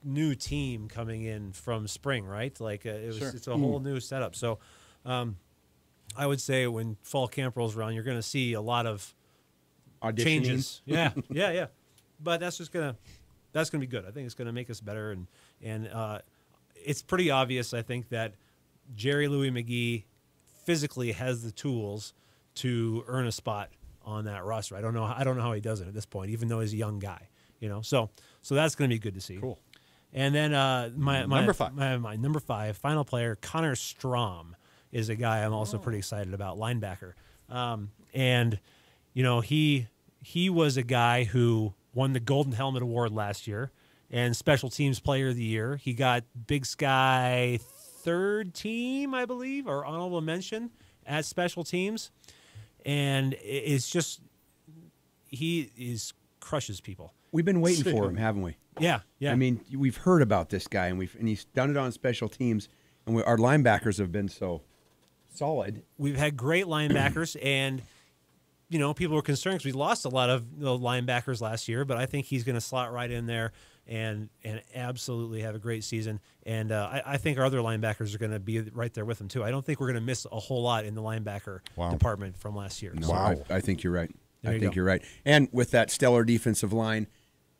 new team coming in from spring, right? Like it's a whole new setup. So, I would say when fall camp rolls around, you're going to see a lot of Auditioning. changes. Yeah. But that's gonna be good. I think it's gonna make us better, and it's pretty obvious. I think that Jerry Louis McGee physically has the tools to earn a spot on that roster. I don't know how he does it at this point, even though he's a young guy. So that's going to be good to see. Cool. And then my number 5. my number 5 final player, Connor Strom, is a guy I'm also pretty excited about, linebacker. And he was a guy who won the Golden Helmet Award last year and Special Teams Player of the Year. He got Big Sky third team, I believe, or honorable mention at Special Teams. And it's just crushes people. We've been waiting for him, haven't we? Yeah. I mean, we've heard about this guy, and he's done it on special teams, and our linebackers have been so solid. We've had great linebackers, and people were concerned because we lost a lot of the linebackers last year. But I think he's going to slot right in there and absolutely have a great season. And I think our other linebackers are going to be right there with him too. I don't think we're going to miss a whole lot in the linebacker department from last year. No, So, I think you're right. There I you think go. you're right. And with that stellar defensive line,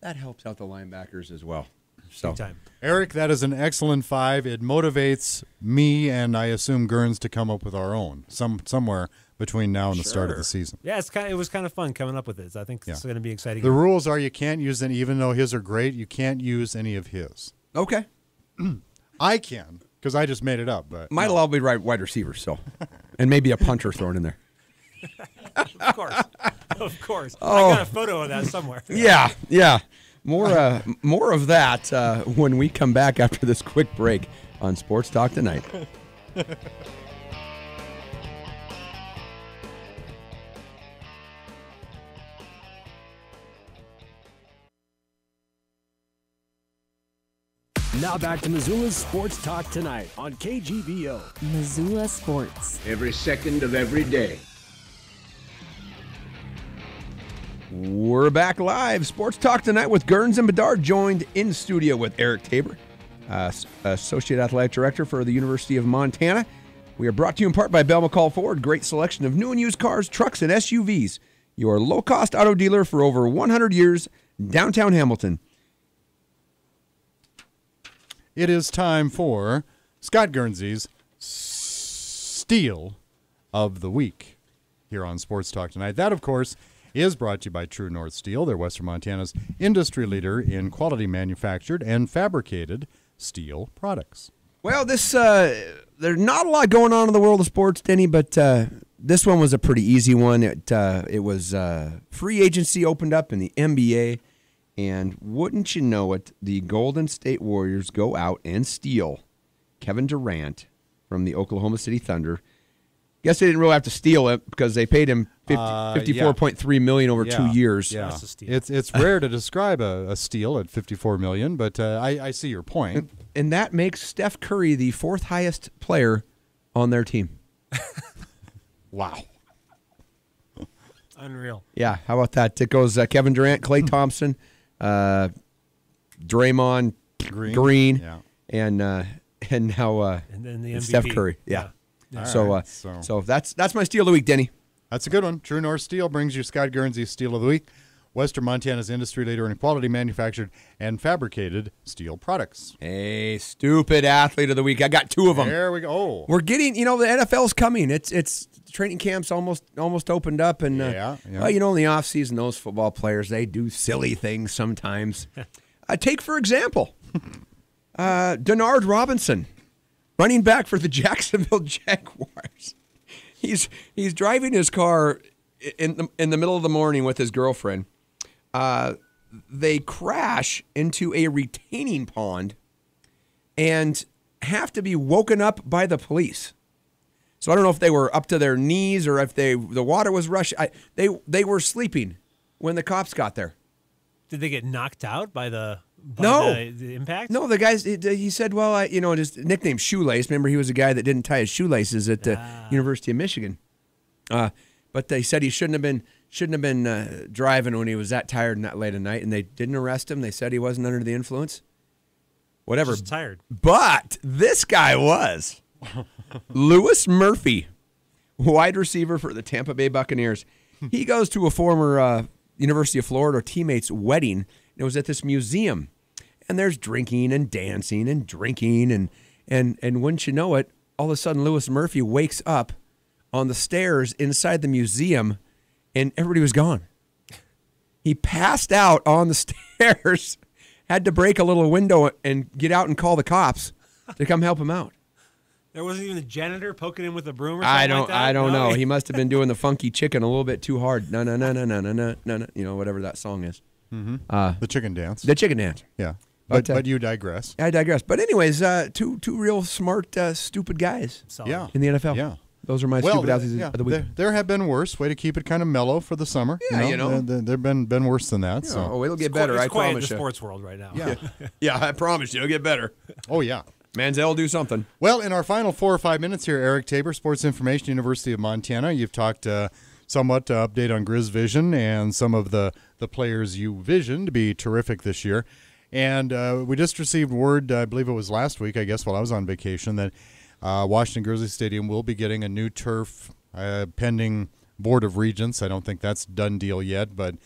that helps out the linebackers as well. So, big time. Eric, that is an excellent 5. It motivates me and I assume Gurns to come up with our own somewhere between now and the start of the season. Yeah, it was kind of fun coming up with it. I think it's going to be exciting. The rules are you can't use any, even though his are great, you can't use any of his. okay. I can, because I just made it up. But Might all be right wide receivers, so. And maybe a punter thrown in there. Of course. Oh. I got a photo of that somewhere. Yeah. More of that when we come back after this quick break on Sports Talk Tonight. Now back to Missoula's Sports Talk Tonight on KGVO. Missoula Sports. Every second of every day. We're back live. Sports Talk Tonight with Gurns and Bedard, joined in studio with Eric Tabor, Associate Athletic Director for the University of Montana. We are brought to you in part by Bell McCall Ford. Great selection of new and used cars, trucks, and SUVs. Your low-cost auto dealer for over 100 years, downtown Hamilton. it is time for Scott Guernsey's Steal of the Week here on Sports Talk Tonight. That, of course, is brought to you by True North Steel. They're Western Montana's industry leader in quality manufactured and fabricated steel products. Well, there's not a lot going on in the world of sports, Denny, but this one was a pretty easy one. It was free agency opened up in the NBA, and wouldn't you know it, the Golden State Warriors go out and steal Kevin Durant from the Oklahoma City Thunder. Guess they didn't really have to steal it because they paid him $54.3 million over 2 years. Yeah, That's a steal. it's rare to describe a steal at $54 million, but I see your point. And that makes Steph Curry the fourth highest player on their team. Wow. Unreal. Yeah, how about that? It goes Kevin Durant, Klay Thompson, Draymond Green, Yeah. and now And then the MVP. Steph Curry. Yeah. All So right, so that's my steal of the week, Denny. That's a good one. True North Steel brings you Scott Guernsey's Steel of the Week. Western Montana's industry leader in quality manufactured and fabricated steel products. Hey, stupid athlete of the week. I got 2 of them. There we go. Oh. We're getting, the NFL's coming. It's training camps almost opened up, and Yeah. well, in the off season, those football players, they do silly things sometimes. Take for example, Denard Robinson, running back for the Jacksonville Jaguars. He's driving his car in the middle of the morning with his girlfriend. They crash into a retaining pond and have to be woken up by the police. So I don't know if they were up to their knees or if the water was rushing. They were sleeping when the cops got there. Did they get knocked out by the impact? No, the guys. He said, "Well, his nickname Shoelace. Remember, he was a guy that didn't tie his shoelaces at the University of Michigan." But they said he shouldn't have been driving when he was that tired and that late at night, and they didn't arrest him. They said he wasn't under the influence. Whatever. Just tired. But this guy was. Lewis Murphy, wide receiver for the Tampa Bay Buccaneers. He goes to a former University of Florida teammate's wedding. It was at this museum, and there's drinking and dancing and drinking, and wouldn't you know it, all of a sudden Lewis Murphy wakes up on the stairs inside the museum, and everybody was gone. He passed out on the stairs, had to break a little window and get out and call the cops to come help him out. There wasn't even a janitor poking him with a broom or something like that? I don't know. He must have been doing the funky chicken a little bit too hard. No, whatever that song is. Mm-hmm. The chicken dance. The chicken dance. Yeah. But you digress. I digress. But anyways, two real smart, stupid guys Yeah. in the NFL. Yeah. Those are my stupid athletes of the week. There have been worse. Way to keep it kind of mellow for the summer. Yeah, There have been worse than that. So. Oh, it'll get better, I quiet promise in the you. sports world right now. Yeah. Yeah, I promise you, it'll get better. Oh, yeah. Manziel will do something. Well, in our final 4 or 5 minutes here, Eric Tabor, Sports Information, University of Montana. You've talked somewhat update on Grizz Vision and some of the players you visioned to be terrific this year. And we just received word, I believe it was last week, I guess, while I was on vacation, that Washington Grizzly Stadium will be getting a new turf pending Board of Regents. I don't think that's done deal yet, but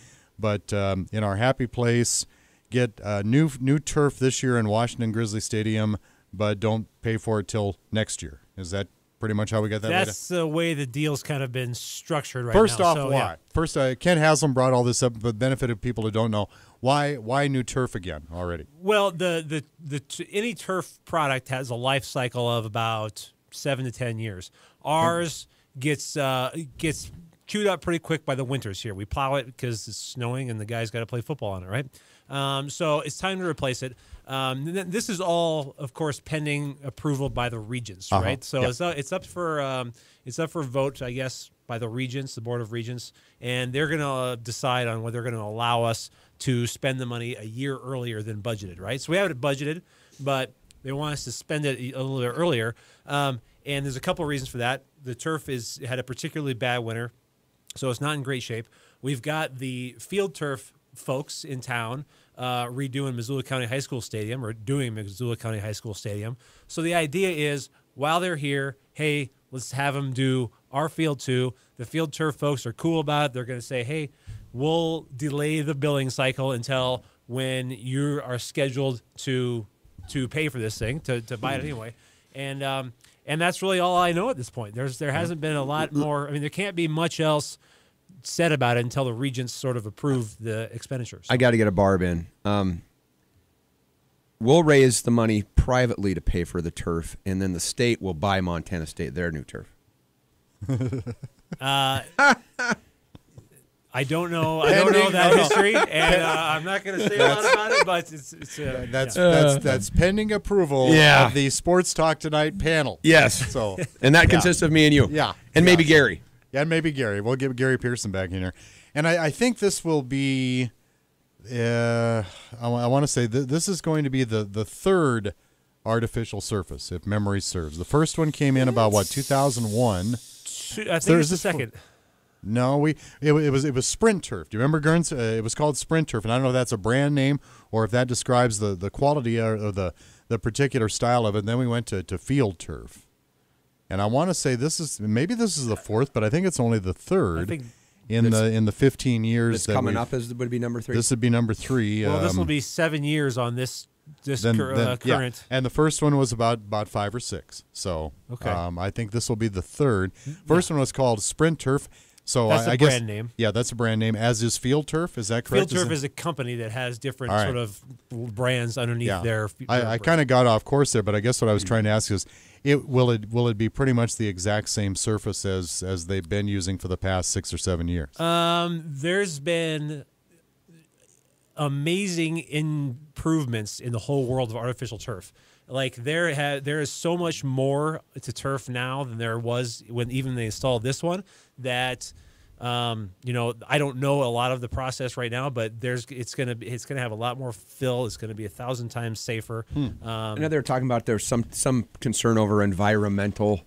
in our happy place, get new turf this year in Washington Grizzly Stadium, but don't pay for it till next year. Is that pretty much how we got that? That's the way the deal's kind of been structured right First now. off, why? Yeah. First, Ken Haslam brought all this up for the benefit of people who don't know. Why new turf again already? Well, any turf product has a life cycle of about 7 to 10 years. Ours gets chewed up pretty quick by the winters here. We plow it because it's snowing and the guys got to play football on it, right? So it's time to replace it. This is all, of course, pending approval by the regents, right? So it's up for vote, I guess, by the regents, the Board of Regents, and they're going to decide on whether they're going to allow us to spend the money a year earlier than budgeted, right? So we have it budgeted, but they want us to spend it a little bit earlier. And there's a couple of reasons for that. The turf had a particularly bad winter, so it's not in great shape. We've got the field turf folks in town redoing Missoula County High School Stadium, or doing Missoula County High School Stadium. So the idea is, while they're here, hey, let's have them do our field too. The field turf folks are cool about it. They're going to say, hey, we'll delay the billing cycle until when you are scheduled to pay for this thing, to buy it anyway. And that's really all I know at this point. There hasn't been a lot more. I mean, there can't be much else said about it until the regents sort of approve the expenditures. I got to get a barb in. We'll raise the money privately to pay for the turf, and then the state will buy Montana State their new turf. I don't know. I don't know that history, and I'm not going to say a lot about it. But that's pending approval of the Sports Talk Tonight panel. Yes. So, and that consists of me and you. Yeah. And maybe Gary. Yeah, and maybe Gary. We'll get Gary Pearson back in here. And I think this will be, I want to say this is going to be the third artificial surface, if memory serves. The first one came in about, 2001? I think it's the second. No, it was Sprint Turf. Do you remember, Gerns? It was called Sprint Turf, and I don't know if that's a brand name or if that describes the quality or the particular style of it. And then we went to Field Turf. And I want to say this is the fourth, but I think it's only the third. I think in the 15 years that's coming up would be number 3. This would be number 3. Well, this will be 7 years on this current. Yeah. And the first one was about 5 or 6. So okay. I think this will be the third. First one was called Sprint Turf. So that's I a guess, brand name. Yeah, that's a brand name, as is Field Turf. Is that correct? Field Turf is a company that has different sort of brands underneath their I kind of got off course there, but I guess what I was trying to ask is, will it be pretty much the exact same surface as they've been using for the past 6 or 7 years? There's been amazing improvements in the whole world of artificial turf. Like there is so much more to turf now than there was when even they installed this one. That I don't know a lot of the process right now, but it's gonna have a lot more fill. It's gonna be 1,000 times safer. I know they were talking about there's some concern over environmental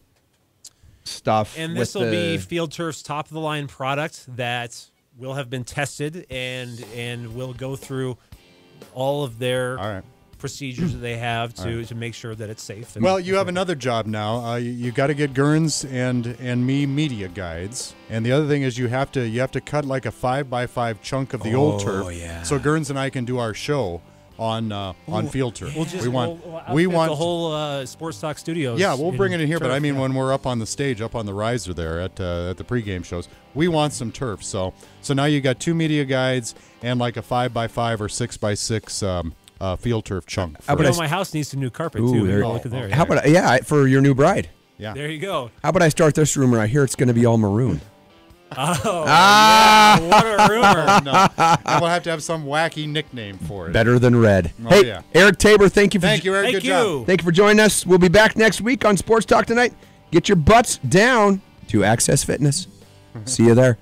stuff, and this will be Field Turf's top of the line product that will have been tested and will go through all of their procedures that they have to make sure that it's safe. Well, you have another job now. You got to get Gurns and me media guides, and the other thing is you have to cut like a 5x5 chunk of the old turf, so Gurns and I can do our show on Field Turf. We want the whole Sports Talk Studios. Yeah, we'll bring it in here, but I mean when we're up on the stage, up on the riser there at the pregame shows, we want some turf. So now you got 2 media guides and like a 5x5 or 6x6. Field turf chunk. My house needs some new carpet too. Look at there. How about for your new bride? Yeah. There you go. How about I start this rumor? I hear it's going to be all maroon. Oh, yeah, what a rumor! No, I will have to have some wacky nickname for it. Better than red. Oh, hey, yeah. Eric Tabor, thank you, Eric. Good job. Thank you for joining us. We'll be back next week on Sports Talk Tonight. Get your butts down to Access Fitness. See you there.